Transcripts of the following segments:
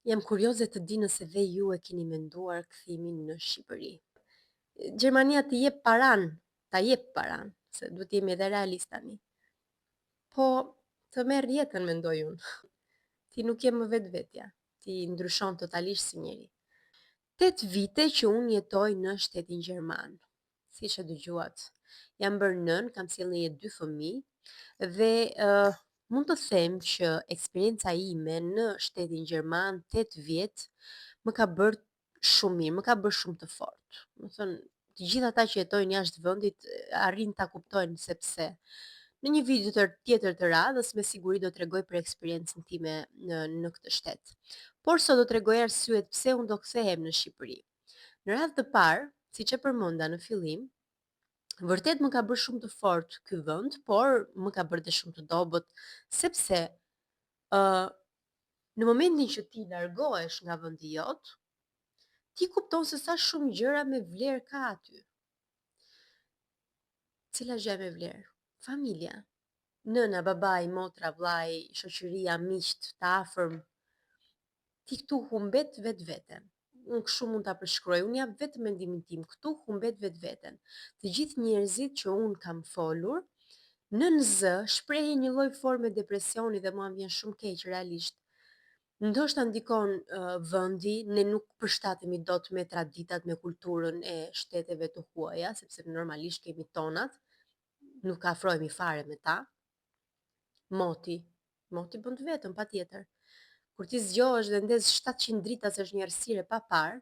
Jam kurioze të di nëse dhe ju e keni menduar kthimin në Shqipëri. Gjermania të jep paran, ta jep paran, se duhet jemi edhe realist tani. Po të merr jetën mendoj unë. Ti nuk je më vetvetja. Ti ndryshon totalisht si njeri. 8 vite që unë jetoj në shtetin gjerman. Siç e dëgjuat. Jam bërë nën, kam sjellë në jetë 2 fëmijë dhe mund të them që eksperienca ime në shtetin gjerman 8 vjet më ka bërë shumë mirë, më ka bërë shumë të fortë. Do thënë, të gjithë ata që jetojnë jashtë vendit arrin ta kuptojnë sepse. Në një video tjetër të radhës me siguri do t'rregoj për eksperiencën time në këtë shtet. Por sot do t'rregoj arsyet pse unë do kthehem në Shqipëri. Në radhë të parë, siç e përmenda në fillim, vërtet më ka bërë shumë të fortë ky vend, por më ka bërë dhe shumë të dobët, sepse në momentin që ti largohesh nga vendi jot, ti kupton se sa shumë gjëra me vlerë ka aty. Cila gjë me vlerë? Familja. Nëna, babai, motra, vllai, shoqëria, miqt, të afërm. Ti këtu humbet vetveten. Unë kështu mund ta përshkruaj. Unë jap vetëm mendimin tim. Këtu humbet vetveten. Të gjithë njerëzit që unë kam folur, nën zë shprehin një lloj forme depresioni dhe mua më vjen shumë keq realisht. Ndoshta ndikon vendi, ne nuk përshtatemi dot me traditat, me kulturën e shteteve të huaja, sepse normalisht kemi tonat, nuk afrohemi fare me ta. Moti bën të vetëm patjetër. Kur ti zgjohesh dhe ndez 700 drita se është një errësirë pa parë,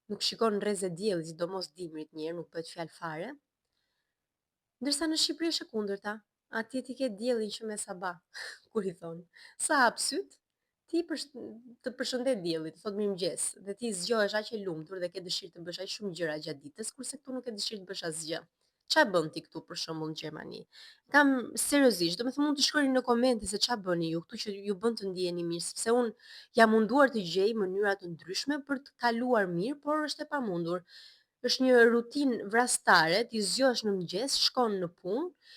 nuk shikon rrezë dielli, sidomos dimrit një herë, nuk bëhet fjalë fare. Ndërsa në Shqipëri është e kundërta. Atje ti ke diellin që me sabah, kur i thon. Sa hap syt, ti të përshëndet diellit, të thot mirëmëngjes, dhe ti zgjohesh aq e lumtur dhe ke dëshirë të bësh aq shumë gjëra gjatë ditës, kurse këtu nuk ke dëshirë të bësh asgjë. Ç'a bën ti këtu për shembull në Gjermani? Kam seriozisht, domethënë mund të shkruani në komente se ç'a bëni ju këtu që ju bën të ndiheni mirë, sepse un jam munduar të gjej mënyra të ndryshme për të kaluar mirë, por është e pamundur. Është një rutinë vrastare, ti zgjohesh në mëngjes, shkon në punë,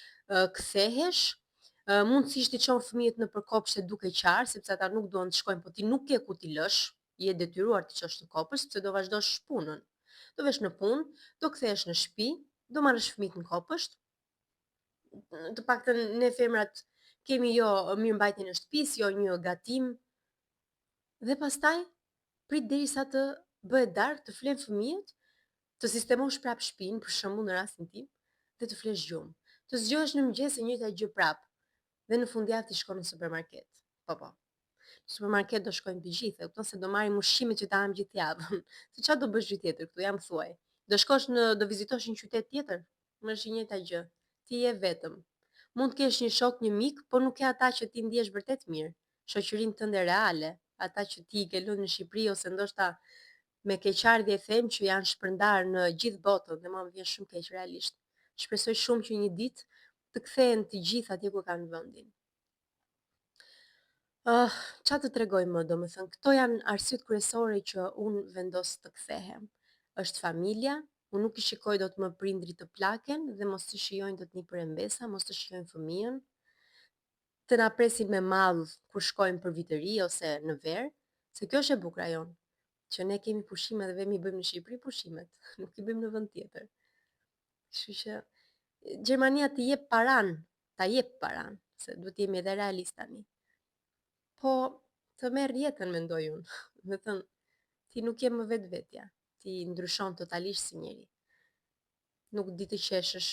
kthehesh, mundësisht i çon fëmijët nëpër kopshte duke qarë, sepse ata nuk duan të shkojnë, po ti nuk ke ku t'i lësh, je detyruar të çosh në kopësht sepse do vazhdosh punën. Do vesh në punë, do kthehesh në shtëpi, do marrësh fëmijët në kopësht. Të paktën ne femrat kemi jo mirëmbajtjen e shtëpisë, jo një gatim. Dhe pastaj prit derisa të bëhet darkë, të flen fëmijët, të sistemosh prap shtëpinë, për shembull në rastin tim, dhe të flesh gjumë. Të zgjohesh në mëngjes e njëjta gjë prap. Dhe në fundjavë ti shkon në supermarket. Po. Në supermarket do shkojmë të gjithë, e kupton se do marrim ushqimet që ta ham gjithë javën. Se çfarë do bësh gjë tjetër këtu, jam thuaj. Do vizitosh një qytet tjetër? Më është e njëjta gjë. Ti je vetëm. Mund të kesh një shok, një mik, por nuk ke ata që ti ndihesh vërtet mirë. Shoqërinë tënde reale, ata që ti i ke lënë në Shqipëri ose ndoshta me keqardhje them që janë shpërndar në gjithë botën dhe mua më vjen shumë keq realisht. Shpresoj shumë që një ditë të kthehen të gjithë atje ku kanë vendin. Qa të tregoj më, domethënë, këto janë arsyet kryesore që unë vendos të kthehem. Është familja, unë nuk i shikoj dot më prindrit të plaken dhe mos të shijojnë dot një përembesa, mos të shijojnë fëmijën, të na presin me mall kur shkojmë për vitëri ose në verë, se kjo është e bukur ajon, që ne kemi pushime dhe vemi bëjmë në Shqipëri pushimet, nuk i bëjmë në vend tjetër. Kështu që Gjermania të jep paran, ta jep paran, se duhet jemi edhe realist tani. Po të merr jetën mendoj unë. Do të thënë, ti nuk je më vetvetja. Ti ndryshon totalisht si njeri. Nuk di të qeshësh,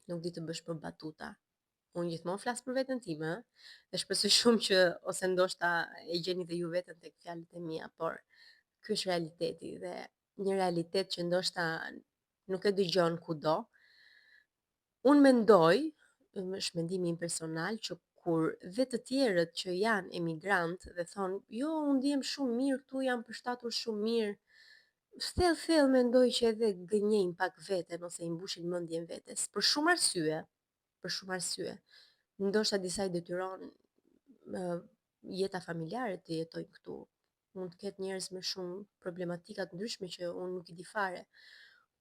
nuk di të bësh për batuta. Unë gjithmonë flas për veten time, dhe shpresoj shumë që ose ndoshta e gjeni dhe ju veten tek fjalët e mia, por ky është realiteti dhe një realitet që ndoshta nuk e dëgjon kudo. Unë mendoj, është mendimi im personal, që kur dhe të tjerët që janë emigrant dhe thonë, jo, unë ndihem shumë mirë këtu, jam përshtatur shumë mirë, thellë mendoj që edhe gënjejnë pak veten ose i mbushin mendjen vetes, për shumë arsye. Ndoshta disa i detyron jeta familjare të jetojnë këtu. Mund të ketë njerëz me shumë problematika të ndryshme që unë nuk i di fare.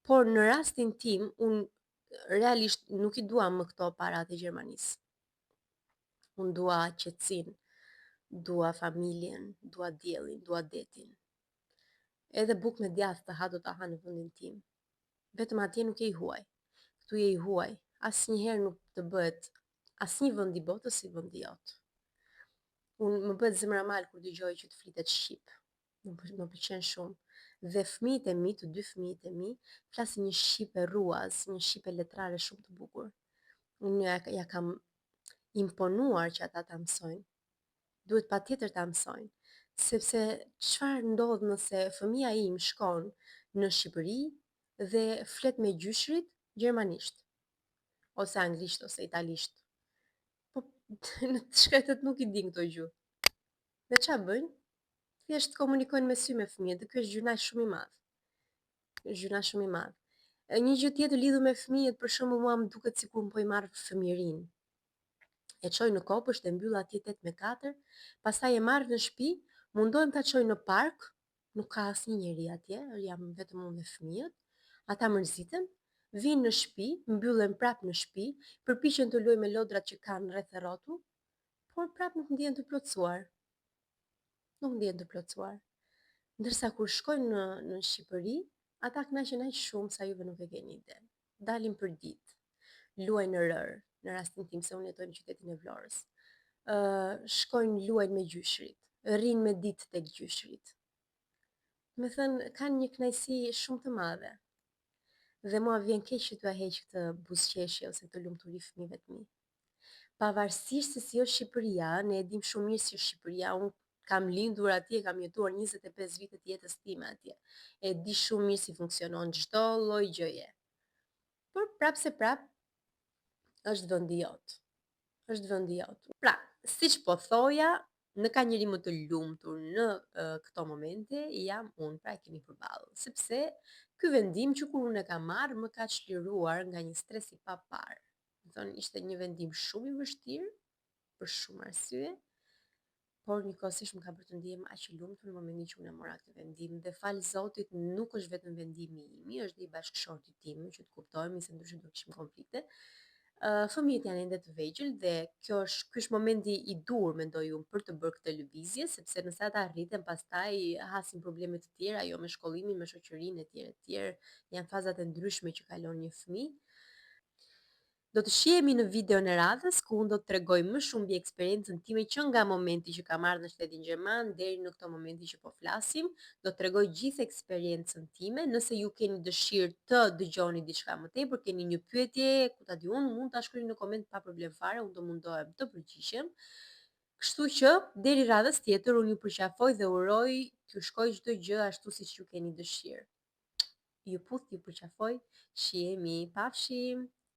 Por në rastin tim, unë realisht nuk i dua më këto parat e Gjermanisë. Unë dua qetësinë. dua familjen, dua diellin, dua detin. Edhe bukë me djathë të ha do ta ha në vendin tim. Vetëm atje nuk je i huaj. Ktu je i huaj. Asnjëherë nuk të bëhet asnjë vend i botës si vendi jot. Unë më bëhet zemra mal kur dëgjoj që të flitet shqip. Më pëlqen shumë. Dhe fëmijët e mi, të dy fëmijët e mi, flasin një shqipe rruaz, një shqipe letrare shumë të bukur. Unë ja kam imponuar që ata ta mësojnë. Duhet patjetër ta mësojnë, sepse çfarë ndodh nëse fëmia im shkon në Shqipëri dhe flet me gjyshrit gjermanisht ose anglisht ose italisht. Po në të shkretët nuk i din këto gjuhë. Dhe ç'a bëjnë? Thjesht komunikojnë me sy me fëmijët, dhe ky është gjëna shumë i madh. Është gjëna shumë i madh. Një gjë tjetër lidhur me fëmijët, për shembull mua më duket sikur më po i marr fëmijërinë. E çoj në kopësht, e mbyll atje 8-4, pastaj e marr në shtëpi, mundohem ta çoj në park, nuk ka asnjë njeri atje, jam vetëm unë dhe fëmijët. Ata mërziten, vinë në shtëpi, mbyllen prap në shtëpi, përpiqen të luajnë me lodrat që kanë rreth e rrotull, por prap nuk ndihen të plotësuar. Nuk ndihen të plotësuar. Ndërsa kur shkojnë në Shqipëri, ata kënaqen aq shumë sa juve nuk e keni ide. Dalin për ditë, luajnë në rër, në rastin tim se unë jetoj në qytetin e Vlorës. Shkojnë luajnë me gjyshrit, rrinë me ditë tek gjyshrit. Me thënë, kanë një kënaqësi shumë të madhe. Dhe mua vjen keq që t'ua heq këtë buzëqeshje ose këtë lumturi fëmijëve të mi. Pavarësisht se si është Shqipëria, ne e dim shumë mirë si është Shqipëria. Unë kam lindur atje, kam jetuar 25 vite të jetës time atje. E di shumë mirë si funksionon çdo lloj gjëje. Por prapë se prap është vendi jot. Është vendi jot. Pra, siç po thoja, në ka njëri më të lumtur në këto momente jam unë, pra e kemi përballë, sepse ky vendim që kur unë e kam marrë më ka çliruar nga një stres i papar. Do thonë ishte një vendim shumë i vështirë për shumë arsye, por njëkohësisht më ka bërë të ndihem aq i lumtur në momentin që unë e mora këtë vendim dhe fal Zotit nuk është vetëm vendimi im, është i bashkëshortit tim, që të kuptohemi se ndryshe do kishim konflikte. Fëmijët janë ende të vegjël dhe ky është momenti i dur mendoj unë për të bërë këtë lëvizje, sepse nëse ata arriten pastaj hasin probleme të tjera, jo me shkollimin, me shoqërinë etj etj, janë fazat e ndryshme që kalon një fëmijë. Do të shihemi në videon e radhës ku unë do të tregoj më shumë mbi eksperiencën time që nga momenti që kam ardhur në shtetin gjerman deri në këtë momenti që po flasim. Do të tregoj gjithë eksperiencën time. Nëse ju keni dëshirë të dëgjoni diçka më tepër, keni një pyetje, ku ta di unë, mund ta shkruani në koment pa problem fare, unë do mundohem të përgjigjem. Kështu që deri radhës tjetër unë ju përqafoj dhe uroj t'ju shkojë çdo gjë ashtu siç ju keni dëshirë. Ju puth, ju përqafoj, shihemi, pafshim.